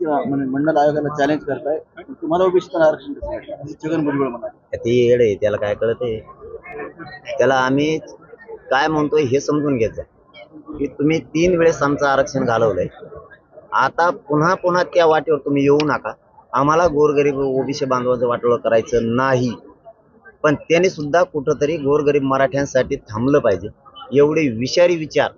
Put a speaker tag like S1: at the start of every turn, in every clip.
S1: OBC मंडल आयोगाला challenge करताय, तुम्हाला ओबीसी आरक्षण कसं भेटलं असं छगन भुजबळ म्हणाले.
S2: ते येड आहे, त्याला काय कळतंय? त्याला आम्ही काय म्हणतोय हे समजून घ्यायचं की तुम्ही 3 वेळेस आमचं आरक्षण घालवलंय, आता पुन्हा पुन्हा त्या वाटेवर तुम्ही येऊ नका. आम्हाला गोरगरीब ओबीसी बांधवांचं वाटोळं करायचं नाही, पण त्यांनी सुद्धा कुठंतरी गोरगरीब मराठ्यांसाठी थांबलं पाहिजे. एवढे विषारी विचार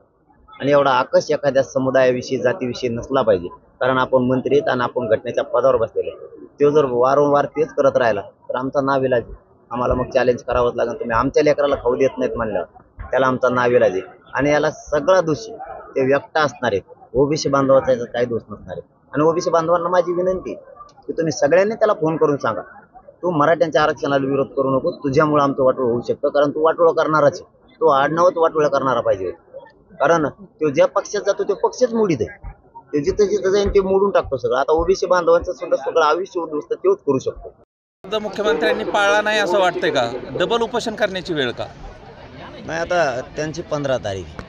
S2: आणि एवढा आकर्ष एखाद्या समुदायाविषयी जातीविषयी नसला पाहिजे. कारण आपण मंत्री आहेत आणि आपण घटनेच्या पदावर बसलेले. तो जर वारंवार तेच करत राहिला तर आमचा नाविलाज आहे. आम्हाला मग चॅलेंज करावंच लागेल. तुम्ही आमच्या लेकराला खाऊ देत नाहीत म्हणल्यावर त्याला आमचा नाविलाज आहे. आणि याला सगळा दोषी ते व्यक्त असणार आहेत. ओबीसी बांधवाचा याचा काही दोष नसणार आहे. आणि ओबीसी बांधवांना माझी विनंती की तुम्ही सगळ्यांनी त्याला फोन करून सांगा, तू मराठ्यांच्या आरक्षणाला विरोध करू नको, तुझ्यामुळे आमचं वाटोळं होऊ शकतं. कारण तू वाटोळं करणाराच आहे. तो आडनावच वाटोळं करणारा पाहिजे. कारण तो ज्या पक्षात जातो तो पक्षच मोडीत आहे. ते जिथं जिथं जाईन ते मोडून टाकतो सगळं. आता ओबीसी बांधवांचं सुद्धा सगळं आयुष्य उद्ध्वस्त तोच करू शकतो.
S3: मुख्यमंत्र्यांनी पाळला नाही असं वाटतंय का? डबल उपोषण करण्याची वेळ का
S2: नाही? आता त्यांची 15 तारीख,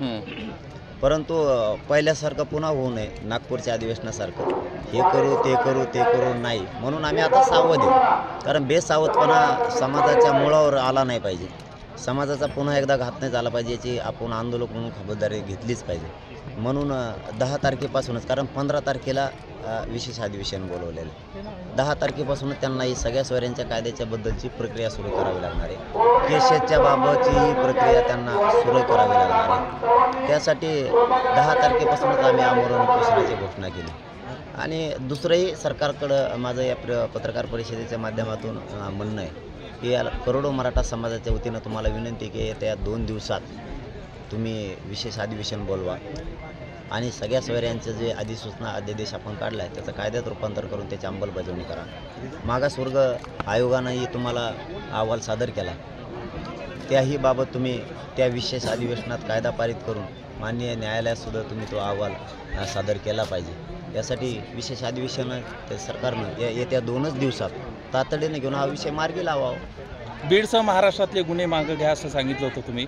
S2: परंतु पहिल्यासारखं पुन्हा होऊ नये. नागपूरच्या अधिवेशनासारखं हे करू ते करू ते करू नाही. म्हणून आम्ही आता सावध आहे. कारण बेसावधपणा समाजाच्या मुळावर आला नाही पाहिजे. समाजाचा पुन्हा एकदा घात नाही झाला पाहिजे याची आपण आंदोलक म्हणून खबरदारी घेतलीच पाहिजे. म्हणून 10 तारखेपासूनच, कारण 15 तारखेला विशेष अधिवेशन बोलवलेलं आहे. 10 तारखेपासूनच त्यांना ही सगळ्या सोयऱ्यांच्या कायद्याच्या बद्दलची प्रक्रिया सुरू करावी लागणार आहे. केसेसच्या बाबतची ही प्रक्रिया त्यांना सुरू करावी लागणार आहे. त्यासाठी 10 तारखेपासूनच आम्ही आमरण उपोषणाची घोषणा केली. आणि दुसरंही सरकारकडं माझं या पत्रकार परिषदेच्या माध्यमातून म्हणणं आहे की या करोडो मराठा समाजाच्या वतीनं तुम्हाला विनंती की येत्या 2 दिवसात तुम्ही विशेष अधिवेशन बोलवा आणि सगळ्या सोयऱ्यांचं जे अधिसूचना अध्यादेश आपण काढला आहे त्याचं कायद्यात रूपांतर करून त्याची अंमलबजावणी करा. मागासवर्ग आयोगानंही तुम्हाला अहवाल सादर केला, त्याही बाबत तुम्ही त्या विशेष अधिवेशनात कायदा पारित करून माननीय न्यायालयातसुद्धा तुम्ही तो अहवाल सादर केला पाहिजे. यासाठी विशेष अधिवेशन ते सरकारनं येत्या 2च दिवसात तातडीने घेऊन हा विषय मार्गी लावावा.
S3: बीडसह महाराष्ट्रातले गुन्हे मागं घ्या असं सांगितलं होतं तुम्ही.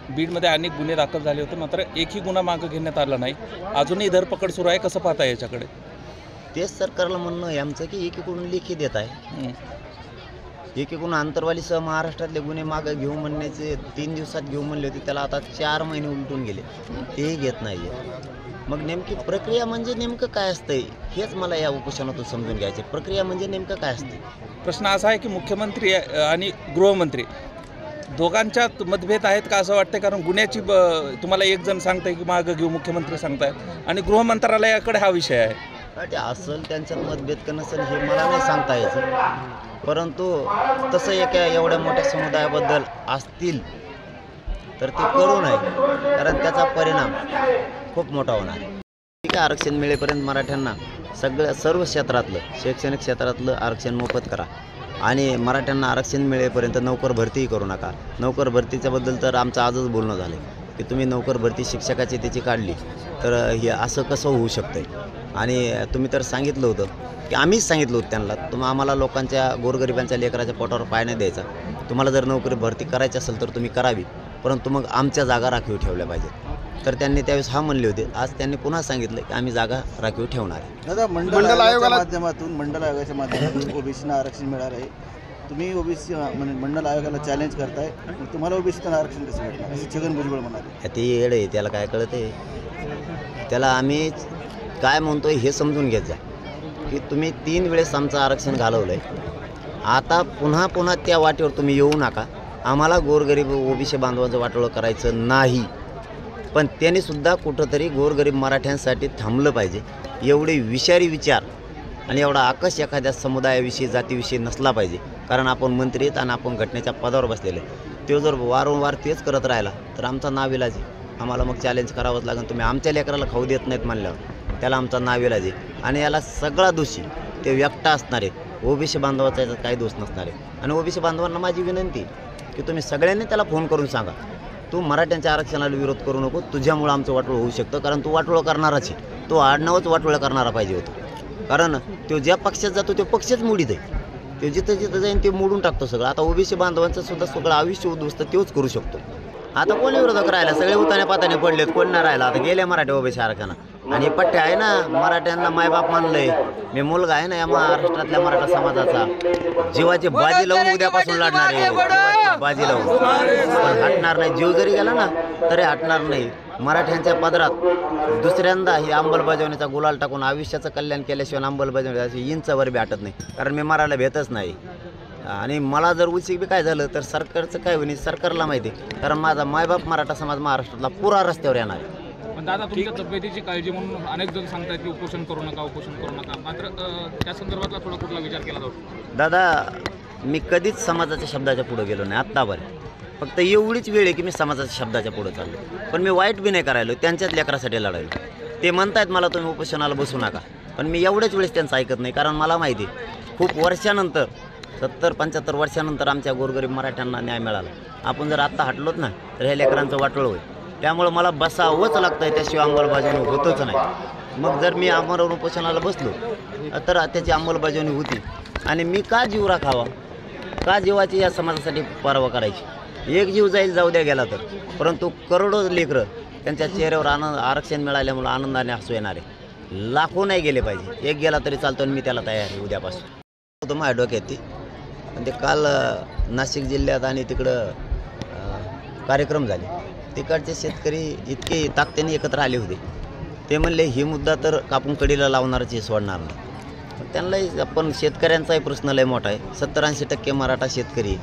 S3: बीडमध्ये अनेक गुन्हे दाखल झाले होते, मात्र एकही गुन्हा मागं घेण्यात आला नाही. अजूनही धरपकड सुरू आहे. कसं पाहता याच्याकडे?
S2: तेच सरकारला म्हणणं आहे आमचं की एकीकडून लेखी देत आहे, एकीकडून आंतरवालीसह महाराष्ट्रातले गुन्हे मागं घेऊ म्हणण्याचे 3 दिवसात घेऊ म्हणले होते, त्याला आता 4 महिने उलटून गेले, तेही घेत नाही आहे. मग नेमकी प्रक्रिया म्हणजे नेमकं काय असतंय हेच मला या उपोषणातून समजून घ्यायचे. प्रक्रिया म्हणजे नेमकं काय असते?
S3: प्रश्न असा आहे की मुख्यमंत्री आणि गृहमंत्री दोघांच्यात मतभेद आहेत का असं वाटतं? कारण गुन्ह्याची तुम्हाला एक जण सांगताय की मागं घेऊ, मुख्यमंत्री सांगतायत, आणि गृहमंत्रालयाकडे हा विषय आहे.
S2: ते असेल त्यांच्यात मतभेद का नसेल हे मला नाही सांगता यायचं, परंतु तसं एवढ्या मोठ्या समुदायाबद्दल असतील तर ते करू नये, कारण त्याचा परिणाम खूप मोठा होणार. ठीक आहे, आरक्षण मिळेपर्यंत मराठ्यांना सर्व क्षेत्रातलं, शैक्षणिक क्षेत्रातलं आरक्षण मोफत करा आणि मराठ्यांना आरक्षण मिळेपर्यंत नोकर भरतीही करू नका. नोकर भरतीच्याबद्दल तर आमचं आजच बोलणं झालं की तुम्ही नोकर भरती शिक्षकाची त्याची काढली तर हे असं कसं होऊ शकतं. आणि तुम्ही तर सांगितलं होतं की आम्हीच सांगितलं होतं त्यांना, तुम्ही आम्हाला लोकांच्या गोरगरिबांच्या लेकराच्या पोटावर पाय नाही द्यायचा. तुम्हाला जर नोकरी भरती करायची असेल तर तुम्ही करावी, परंतु मग आमच्या जागा राखीव ठेवल्या पाहिजेत. तर त्यांनी त्यावेळेस हा म्हणले होते. आज त्यांनी पुन्हा सांगितलं की आम्ही जागा राखीव ठेवणार आहे.
S1: दादा, मंडल आयोगाच्या माध्यमातून ओबीसीना आरक्षण मिळणार आहे. तुम्ही ओबीसी मंडल आयोगाला चॅलेंज करताय, तुम्हाला ओबीसीना आरक्षण कसं भेटलं असं छगन भुजबळ म्हणाले.
S2: ते येड आहे, त्याला काय कळतंय? त्याला आम्ही काय म्हणतोय हे समजून घ्यायचं की तुम्ही 3 वेळेस आमचं आरक्षण घालवलंय, आता पुन्हा पुन्हा त्या वाटेवर तुम्ही येऊ नका. आम्हाला गोरगरीब ओबीसी बांधवांचं वाटोळं करायचं नाही, पण त्यांनी सुद्धा कुठंतरी गोरगरीब मराठ्यांसाठी थांबलं पाहिजे. एवढे विषारी विचार आणि एवढा आकर्ष एखाद्या समुदायाविषयी जातीविषयी नसला पाहिजे. कारण आपण मंत्री आहेत आणि आपण घटनेच्या पदावर बसलेले. तो जर वारंवार तेच करत राहिला तर आमचा नाविलाज आहे. आम्हाला मग चॅलेंज करावंच लागेल. तुम्ही आमच्या लेकराला खाऊ देत नाहीत म्हणल्यावर त्याला आमचा नाविलाज आहे. आणि याला सगळा दोषी ते व्यक्त असणार आहेत. ओबीसी बांधवाचा याचा काही दोष नसणार आहे. आणि ओबीसी बांधवांना माझी विनंती की तुम्ही सगळ्यांनी त्याला फोन करून सांगा, तू मराठ्यांच्या आरक्षणाला विरोध करू नको, तुझ्यामुळं आमचं वाटोळं होऊ शकतं. कारण तू वाटोळं करणाराच आहे. तो आडनावच वाटोळं करणारा पाहिजे होतं. कारण तो ज्या पक्षात जातो तो पक्षच मोडीत आहे. ते जिथं जिथं जाईन ते मोडून टाकतो सगळं. आता ओबीसी बांधवांचं सुद्धा सगळं आयुष्य उद्ध्वस्त तोच करू शकतो. आता कोणी विरोधक राहिला? सगळे उताने पाताने पडलेत, कोण नाही राहिला. आता गेले मराठी ओबीसी आरक्षणात. आणि पट्टे आहे ना, मराठ्यांना मायबाप मानलंय. मी मुलगा आहे ना या महाराष्ट्रातल्या मराठा समाजाचा. जीवाची बाजी लावून उद्यापासून लढणार आहे, जीवाची बाजी लावून. पण हटणार नाही. जीव जरी गेला ना तरी हटणार नाही. मराठ्यांच्या पदरात दुसऱ्यांदा ही अंमलबजावणीचा गुलाल टाकून आयुष्याचं कल्याण केल्याशिवाय अंमलबजावणी इंचवर बी हटत नाही. कारण मी मरायला भेटच नाही. आणि मला जर उचित बी काय झालं तर सरकारचं काय होईल सरकारला माहिती आहे. कारण माझा मायबाप मराठा समाज महाराष्ट्रातला पुरा रस्त्यावर येणार आहे.
S4: पण दादा, तुमच्या तब्येतीची काळजी म्हणून अनेक जण सांगतात की उपोषण करू नका, उपोषण करू नका. मात्र त्या संदर्भातला थोडा कुठला विचार केला जाऊ?
S2: दादा, मी कधीच समाजाच्या शब्दाच्या पुढे गेलो नाही आत्तापर्यंत. फक्त एवढीच वेळ आहे की मी समाजाच्या शब्दाच्या पुढे चाललो. पण मी वाईट बी नाही करायलो, त्यांच्याच लेकरासाठी लढायलो. ते म्हणतायत मला तुम्ही उपोषणाला बसू नका, पण मी एवढ्याच वेळेस त्यांचं ऐकत नाही. कारण मला माहिती आहे खूप वर्षानंतर 70-75 वर्षानंतर आमच्या गोरगरीब मराठ्यांना न्याय मिळाला. आपण जर आत्ता हटलोत ना तर ह्या लेकरांचं वाटोळं होईल. त्यामुळं मला बसावंच लागतं आहे, त्याशिवाय अंमलबजावणी होतच नाही. मग जर मी आमरण उपोषणाला बसलो तर त्याची अंमलबजावणी होती. आणि मी का जीव राखावा, का जीवाची या समाजासाठी पर्वा करायची? एक जीव जाईल, जाऊ द्या गेला तर. परंतु करोडो लेकरं त्यांच्या चेहऱ्यावर आरक्षण मिळाल्यामुळं आनंदाने हसू येणार आहे. लाखो नाही गेले पाहिजे, एक गेला तरी चालतो. आणि मी त्याला तयार आहे उद्यापासून. होतं माझ्या डोक्यात ती. पण ते काल नाशिक जिल्ह्यात आणि तिकडं कार्यक्रम झाले. तिकडचे शेतकरी इतके ताकदीने एकत्र आले होते. ते म्हणले ही मुद्दा तर कापून कडीला लावणारच सोडणार नाही. त्यांनाही आपण शेतकऱ्यांचाही प्रश्न लय मोठा आहे. 70-80% मराठा शेतकरी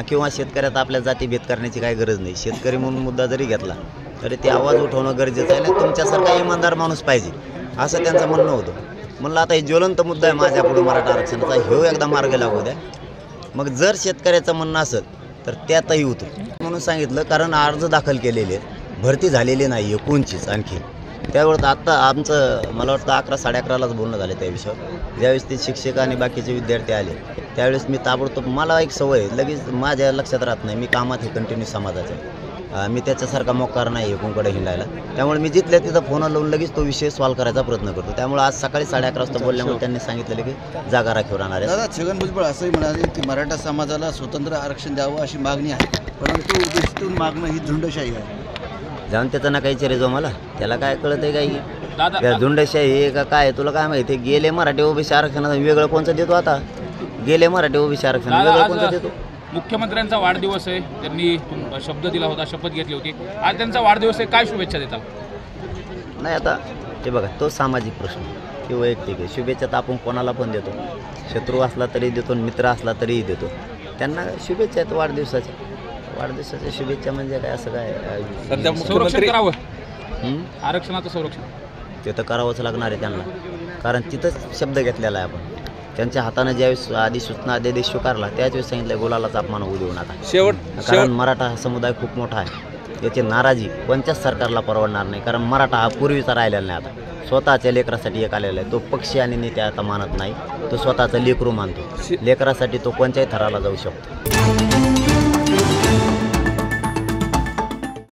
S2: किंवा शेतकऱ्यात आपल्या जातीभेद करण्याची काही गरज नाही. शेतकरी म्हणून मुद्दा जरी घेतला तरी ते आवाज उठवणं गरजेचं आहे. आणि तुमच्यासारखा इमानदार माणूस पाहिजे असं त्यांचं म्हणणं होतं. म्हणलं आता हे ज्वलंत मुद्दा आहे माझ्यापुढे मराठा आरक्षणाचा, ह्यो एकदा मार्ग लागू द्या. मग जर शेतकऱ्याचं म्हणणं असेल तर त्यातही होतं म्हणून सांगितलं. कारण अर्ज दाखल केलेले आहेत, भरती झालेली नाही आहे कोणचीच आणखी. त्यावेळेस आत्ता आमचं मला वाटतं 11-11:30लाच बोलणं झालं त्या विषयावर. ज्यावेळेस ते शिक्षक आणि बाकीचे विद्यार्थी आले त्यावेळेस मी ताबडतोब, मला एक सवय आहे, लगेच माझ्या लक्षात राहत नाही. मी कामात हे कंटिन्यू समाजाचं, मी त्याच्यासारखा मोकार नाही एकूणकडे हिंडायला. त्यामुळे मी जिथल्या तिथं फोन लावून लगेच तो विषय सॉल्व्ह करायचा प्रयत्न करतो. त्यामुळे आज सकाळी 11:30 वाजता बोलल्यामुळे त्यांनी सांगितलेलं की जागा राखीव राहणार आहे.
S1: दादा, छगन भुजबळ असंही म्हणाले की मराठा समाजाला स्वतंत्र आरक्षण द्यावं अशी मागणी आहे, परंतु ओबीसीतून मागणं ही झुंडशाही आहे.
S2: जाऊन त्याचा ना काही चेरे जो मला त्याला काय कळत आहे काही
S4: दादा,
S2: झुंडशाही आहे का काय तुला काय माहिती? गेले मराठी ओबीसी आरक्षणाचं वेगळं कोणचं देतो आता? गेले मराठी ओबीसी आरक्षण वेगळं कोणतं देतो?
S4: मुख्यमंत्र्यांचा वाढदिवस आहे, त्यांनी शब्द दिला होता, शपथ घेतली होती. आज त्यांचा वाढदिवस आहे, काय शुभेच्छा देतात?
S2: नाही आता ते बघा, तो सामाजिक प्रश्न की वैयक्तिक आहे. शुभेच्छा तर आपण कोणाला पण देतो, शत्रू असला तरी देतो, मित्र असला तरीही देतो. त्यांना शुभेच्छा आहेत वाढदिवसाच्या शुभेच्छा. म्हणजे काय असं काय
S3: सध्या
S4: संरक्षण
S3: मुख्यमंत्री
S4: करावं, आरक्षणाचं संरक्षण
S2: ते तर करावंच लागणार आहे त्यांना. कारण तिथंच शब्द घेतलेला आहे आपण. त्यांच्या हातानं ज्यावेळेस आधी सूचना आदेश स्वीकारला त्याच वेळेस सांगितलं गुलालाचा अपमान होऊ देऊ नका. कारण मराठा हा समुदाय खूप मोठा आहे. याची नाराजी कोणत्याच सरकारला परवडणार नाही. कारण मराठा हा पूर्वीचा राहिलेला नाही. आता स्वतःच्या लेकरासाठी एक आलेला आहे. तो पक्षी आणि नेते आता मानत नाही, तो स्वतःचं लेकरू मानतो. लेकरासाठी तो कोणत्याही थराला जाऊ शकतो.